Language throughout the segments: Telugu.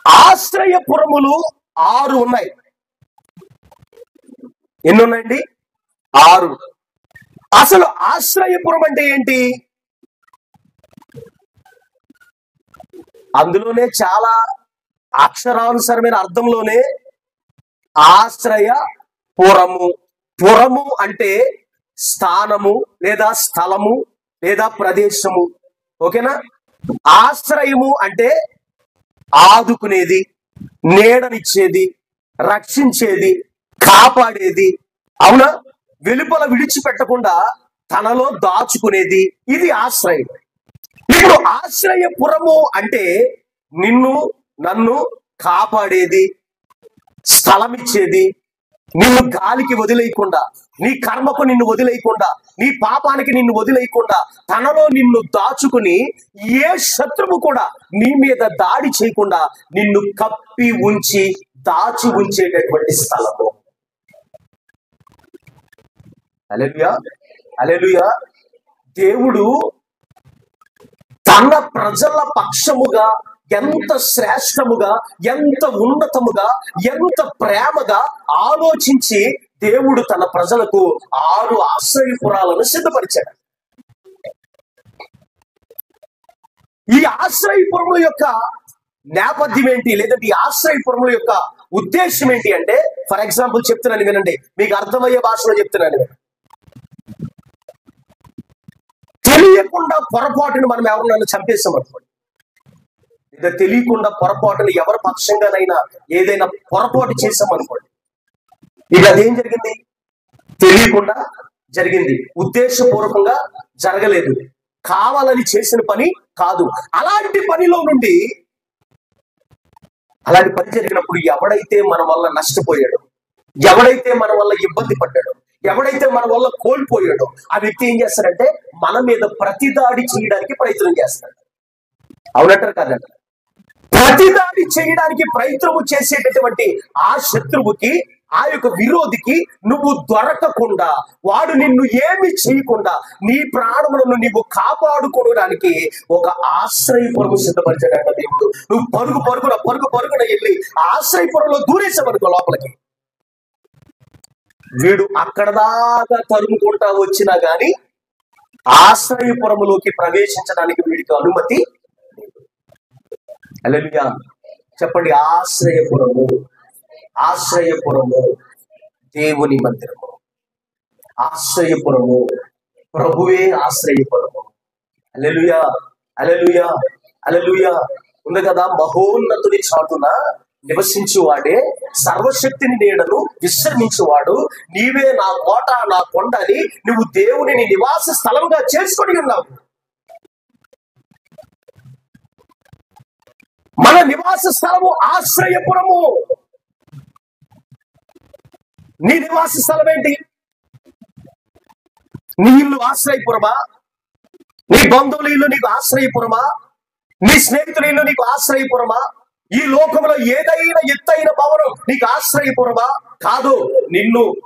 ఆశ్రయపురములు 6 ఉన్నాయి. ఎన్ని ఉన్నాయండి? 6. అసలు ఆశ్రయపురం అంటే ఏంటి? అందులోనే చాలా అక్షరానుసారమైన అర్థంలోనే ఆశ్రయపురము. పురము అంటే స్థానము లేదా స్థలము లేదా ప్రదేశము. ఓకేనా? ఆశ్రయము అంటే ఆదుకునేది, నీడనిచ్చేది, రక్షించేది, కాపాడేది. అవునా? వెలుపల విడిచిపెట్టకుండా తనలో దాచుకునేది. ఇది ఆశ్రయం. ఇప్పుడు ఆశ్రయపురము అంటే నిన్ను నన్ను కాపాడేది, స్థలం ఇచ్చేది, నిన్ను గాలికి వదిలేయకుండా, నీ కర్మకు నిన్ను వదిలేయకుండా, నీ పాపానికి నిన్ను వదిలేయకుండా తనలో నిన్ను దాచుకుని ఏ శత్రువు కూడా నీ మీద దాడి చేయకుండా నిన్ను కప్పి ఉంచి దాచి ఉంచేటటువంటి స్థలము. హల్లెలూయా, హల్లెలూయా. దేవుడు తన ప్రజల పక్షముగా ఎంత శ్రేష్టముగా, ఎంత ఉన్నతముగా, ఎంత ప్రేమగా ఆలోచించి దేవుడు తన ప్రజలకు 6 ఆశ్రయపురాలను సిద్ధపరిచాడు. ఈ ఆశ్రయపురముల యొక్క నేపథ్యం ఏంటి, లేదంటే ఈ ఆశ్రయపురముల యొక్క ఉద్దేశం ఏంటి అంటే, ఫర్ ఎగ్జాంపుల్ చెప్తున్నాను వినండి, మీకు అర్థమయ్యే భాషలో చెప్తున్నాను. తెలియకుండా పొరపాటును మనం ఎవరినైనా చంపేస్తాం అనుకోండి, లేదా తెలియకుండా పొరపాటును ఎవరి పక్షంగానైనా ఏదైనా పొరపాటు చేసాం అనుకోండి, ఇది అదేం జరిగింది? తెలియకుండా జరిగింది, ఉద్దేశపూర్వకంగా జరగలేదు, కావాలని చేసిన పని కాదు. అలాంటి పనిలో నుండి, అలాంటి పని జరిగినప్పుడు ఎవడైతే మన వల్ల నష్టపోయాడో, ఎవడైతే మన వల్ల ఇబ్బంది పడ్డాడో, ఎవడైతే మన వల్ల కోల్పోయాడో ఆ వ్యక్తి ఏం చేస్తాడంటే మన మీద ప్రతిదాడి చేయడానికి ప్రయత్నం చేస్తాడు. అవునంటారు కాదంట? ప్రతిదాడి చేయడానికి ప్రయత్నము చేసేటటువంటి ఆ శత్రువుకి, ఆ యొక్క విరోధికి నువ్వు దొరకకుండా, వాడు నిన్ను ఏమి చేయకుండా నీ ప్రాణములను నీవు కాపాడుకోవడానికి ఒక ఆశ్రయపురము సిద్ధపరిచాడంట దేవుడు. నువ్వు పరుగు పరుగున వెళ్ళి ఆశ్రయపురంలో దూరేసావనుకో లోపలికి, వీడు అక్కడ దాకా తరుముకుంటా వచ్చినా గాని ఆశ్రయపురములోకి ప్రవేశించడానికి వీడికి అనుమతి. హల్లెలూయా, చెప్పండి. ఆశ్రయపురము, ఆశ్రయపురము దేవుని మందిరము, ఆశ్రయపురము ప్రభువే ఆశ్రయపురము. హల్లెలూయా, హల్లెలూయా, హల్లెలూయా. ఉంది కదా, మహోన్నతుని చాటున నివసించువాడే, సర్వశక్తిని నీడను విశ్రమించువాడు, నీవే నా కోట నా కొండ అని నువ్వు దేవునిని నివాస స్థలంగా చేసుకొని ఉన్నావు. మన నివాస స్థలము ఆశ్రయపురము. నీ నివాస స్థలం ఏంటి? నీ ఇల్లు ఆశ్రయపురమా? నీ బంధువుల ఇల్లు నీకు ఆశ్రయపురమా? నీ స్నేహితుల ఇల్లు నీకు ఆశ్రయపురమా? ఈ లోకంలో ఏదైనా ఎత్తైన భవనం నీకు ఆశ్రయపురమా? కాదు.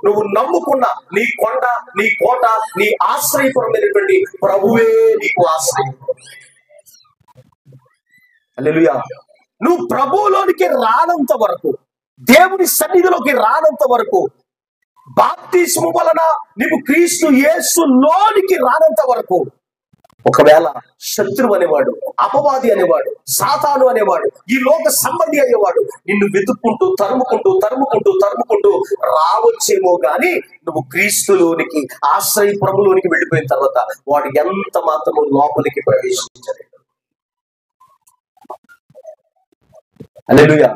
నువ్వు నమ్ముకున్న నీ కొండ, నీ కోట, నీ ఆశ్రయపురమైనటువంటి ప్రభువే నీకు ఆశ్రయపురం. హల్లెలూయా. నువ్వు ప్రభువులోనికి రానంత వరకు, దేవుని సన్నిధిలోకి రానంత వరకు, బాప్తిస్ము వలన నీవు క్రీస్తు యేసులోనికి రానంత వరకు, ఒకవేళ శత్రువు అనేవాడు, అపవాది అనేవాడు, సాతాను అనేవాడు, ఈ లోక సంబంధి అయ్యేవాడు నిన్ను వెతుక్కుంటూ తరుముకుంటూ రావచ్చేమో గాని నువ్వు క్రీస్తులోనికి, ఆశ్రయపురములోనికి వెళ్ళిపోయిన తర్వాత వాడు ఎంత మాత్రము లోపలికి ప్రవేశించలేదు. హల్లెలూయా.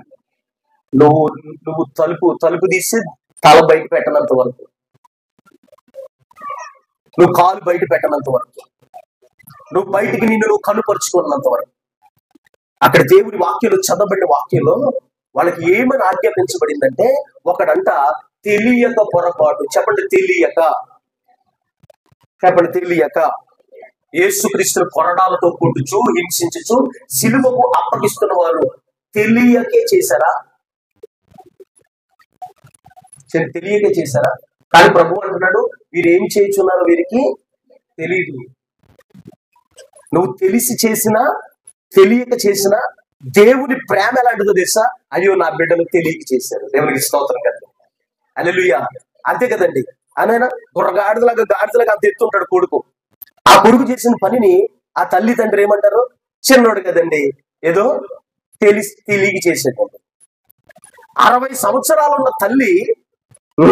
నువ్వు తలుపు తీసి తల బయట పెట్టనంత వరకు, నువ్వు కాలు బయట పెట్టనంత వరకు, నువ్వు బయటికి నిన్ను కనుపరుచుకున్నంత వరకు, అక్కడ దేవుడి వాక్యంలో, చదవబడిన వాక్యంలో వాళ్ళకి ఏమని ఆజ్ఞాపించబడిందంటే, ఒకడంట తెలియక పొరపాటు, చెప్పండి తెలియక యేసుక్రీస్తును కొరడాలతో కొట్టుచు హింసించుచు సిలువకు అప్పగిస్తున్న వారు తెలియకే చేశారా? తెలియకే చేశారా? కానీ ప్రభు అంటున్నాడు, వీరు ఏం చేయుచున్నారో వీరికి తెలియదు. నువ్వు తెలిసి చేసినా, తెలియక చేసినా దేవుని ప్రేమ ఎలాంటిదో తెలుసా? అయ్యో నా బిడ్డలు తెలియక చేశారు. దేవునికి స్తోత్రం కదా. హల్లెలూయా. అంతే కదండి. అనైనా గాడిదలాగా అంత ఎత్తుంటాడు కొడుకు. ఆ కొడుకు చేసిన పనిని ఆ తల్లి తండ్రి ఏమంటారు? చిన్నోడు కదండి, ఏదో తెలియక చేసేటండి. 60 సంవత్సరాలు ఉన్న తల్లి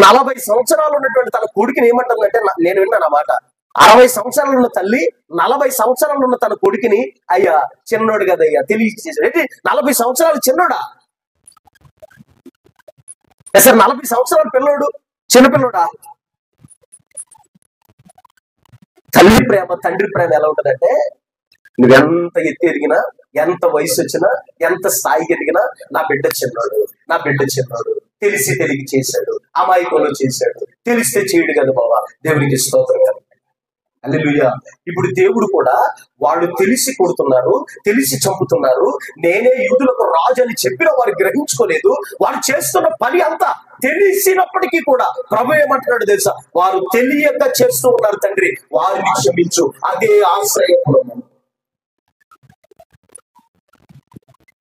40 సంవత్సరాలు ఉన్నటువంటి తన కొడుకుని ఏమంటుందంటే, నేను విన్నాను ఆ మాట. 60 సంవత్సరాలు ఉన్న తల్లి 40 సంవత్సరాలు ఉన్న తన కొడుకుని, అయ్యా చిన్నోడు కదయ్యా తెలియక చేశాడు. ఏంటి 40 సంవత్సరాలు చిన్నోడా? సార్ 40 సంవత్సరాల పిల్లోడు చిన్నపిల్లోడా? తల్లి ప్రేమ తండ్రి ప్రేమ ఎలా ఉంటుందంటే, నువ్వెంత ఎత్తి ఎదిగినా, ఎంత వయసు వచ్చినా, ఎంత స్థాయికి ఎదిగినా, నా బిడ్డ చిన్నాడు తెలిసి తెలియక చేశాడు, అమాయకంలో చేశాడు, తెలిస్తే చేయడు కదా బాబా. దేవునికి స్తోత్రం కదా. హల్లెలూయా. ఇప్పుడు దేవుడు కూడా వాళ్ళు తెలిసి కొడుతున్నారు, తెలిసి చంపుతున్నారు, నేనే యూదులకు రాజు అని చెప్పిన వారు గ్రహించుకోలేదు. వారు చేస్తున్న పని అంతా తెలిసినప్పటికీ కూడా ప్రభు ఏమంటున్నాడు తెలుసా? వారు తెలియక చేస్తూ ఉన్నారు తండ్రి, వారిని క్షమించు. అదే ఆశ్రయపురం.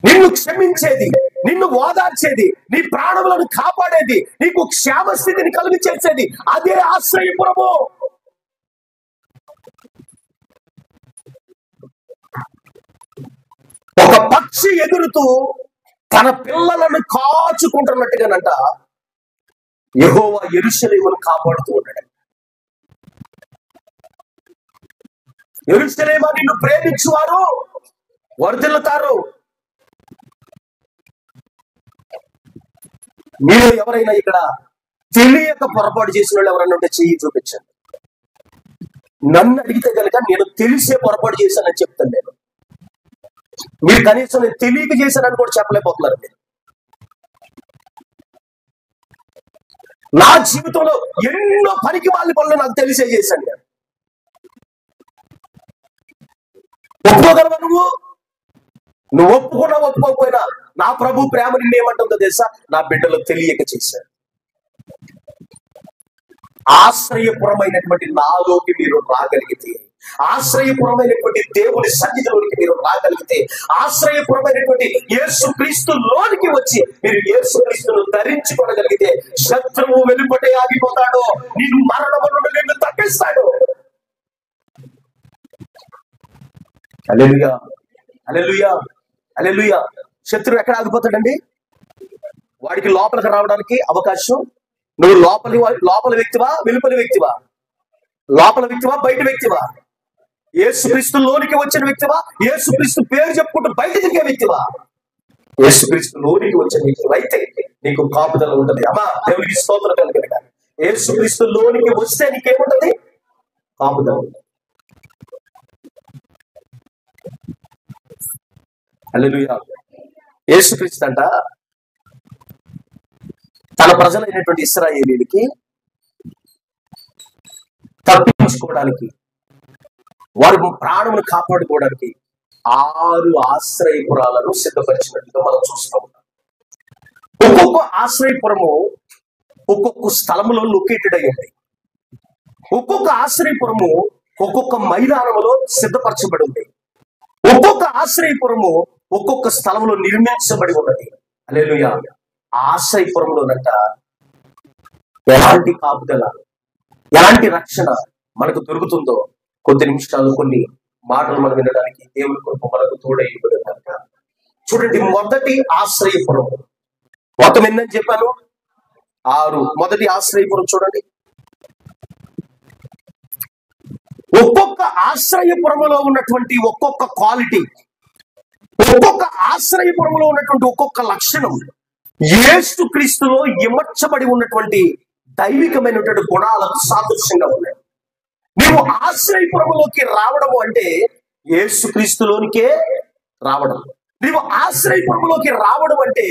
నిన్ను క్షమించేది, నిన్ను ఓదార్చేది, నీ ప్రాణములను కాపాడేది, నీకు క్షేమస్థితిని కలిగి చేసేది అదే ఆశ్రయపురము. ఒక పక్షి ఎగురుతూ తన పిల్లలను కాచుకుంటున్నట్టుగానంట యెహోవా యెరూషలేమును కాపాడుతూ ఉన్నాడు. యెరూషలేమా, నిన్ను ప్రేమించువారు వర్ధిల్లుతారు. మీరు ఎవరైనా ఇక్కడ తెలియక పొరపాటు చేసిన వాళ్ళు ఎవరైనా ఉంటే చెయ్యి చూపించండి. నన్ను అడిగితే కనుక నేను తెలిసే పొరపాటు చేశానని చెప్తాను. మీరు కనీసం నేను తెలియక చేశానని కూడా చెప్పలేకపోతున్నారు. మీరు నా జీవితంలో ఎన్నో పనికి వాళ్ళ పనులు నాకు తెలిసే చేశాను. నేను ఒప్పుకోగలవా? నువ్వు ఒప్పుకున్నా ఒప్పుకోకపోయినా నా ప్రభు ప్రేమ నిన్నేమంటుందో తెలుసా? నా బిడ్డలు తెలియక చేశారు. ఆశ్రయపురమైనటువంటి నాలోకి మీరు రాగలిగితే, ఆశ్రయపురమైనటువంటి దేవుని సన్నిధిలోనికి మీరు రాగలిగితే, ఆశ్రయపురమైనటువంటి యేసుక్రీస్తులోనికి వచ్చి మీరు యేసుక్రీస్తును ధరించుకోగలిగితే, శత్రువు వెలుపటే ఆగిపోతాడు, నీకు మరణము నుండి నిన్ను తప్పిస్తాడు. హల్లెలూయా, హల్లెలూయా, హల్లెలూయా. శత్రువు ఎక్కడ ఆగిపోతాడండి? వాడికి లోపలికి రావడానికి అవకాశం. నువ్వు లోపల వ్యక్తివా, వెలుపలి వ్యక్తివా? లోపల వ్యక్తివా, బయట వ్యక్తివా? యేసుక్రీస్తులోనికి వచ్చిన వ్యక్తివా, యేసుక్రీస్తు పేరు చెప్పుకుంటూ బయట తిరిగే వ్యక్తివా? యేసుక్రీస్తులోనికి వచ్చిన వ్యక్తివా అయితే నీకు కాపుదల ఉంటుంది. అమ్మా దేవునికి స్తోత్రం కలుగునుగాక. యేసుక్రీస్తులోనికి వస్తే నీకేముంటది? కాపుదల ఉంటుంది. హల్లెలూయా. యేసుక్రీస్తు అంట తన ప్రజలైనటువంటి ఇశ్రాయేలీయులకి తప్పించుకోవడానికి, వారి ప్రాణమును కాపాడుకోవడానికి 6 ఆశ్రయపురాలను సిద్ధపరిచినట్టుగా మనం చూస్తూ ఉన్నాం. ఒక్కొక్క ఆశ్రయపురము ఒక్కొక్క స్థలములో లొకేటెడ్ అయి ఉంది. ఒక్కొక్క ఆశ్రయపురము ఒక్కొక్క మైదానములో సిద్ధపరచబడి ఉంది. ఒక్కొక్క ఆశ్రయపురము ఒక్కొక్క స్థలంలో నిర్మించబడి ఉన్నది. హల్లెలూయా. ఆశ్రయపురంలోనంట ఎలాంటి కాపుదల, ఎలాంటి రక్షణ మనకు దొరుకుతుందో కొద్ది నిమిషాలు, కొన్ని మాటలు మనం వినడానికి దేవుని కృప మనకు తోడైబడినాక చూడండి. మొదటి ఆశ్రయపురం మొత్తం ఎన్నని చెప్పాను? 6. మొదటి ఆశ్రయపురం చూడండి. ఒక్కొక్క ఆశ్రయపురములో ఉన్నటువంటి ఒక్కొక్క క్వాలిటీ, ఒక్కొక్క ఆశ్రయపురంలో ఉన్నటువంటి ఒక్కొక్క లక్షణం యేసుక్రీస్తులో ఇమర్చబడి ఉన్నటువంటి దైవికమైనటువంటి గుణాలకు సాదృశ్యంగా ఉన్నాయి. నీవు ఆశ్రయపురములోకి రావడము అంటే యేసుక్రీస్తులోనికే రావడం. నీవు ఆశ్రయపురములోకి రావడం అంటే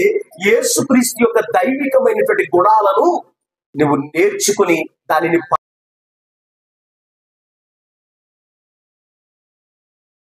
యేసుక్రీస్తు యొక్క దైవికమైనటువంటి గుణాలను నువ్వు నేర్చుకుని దానిని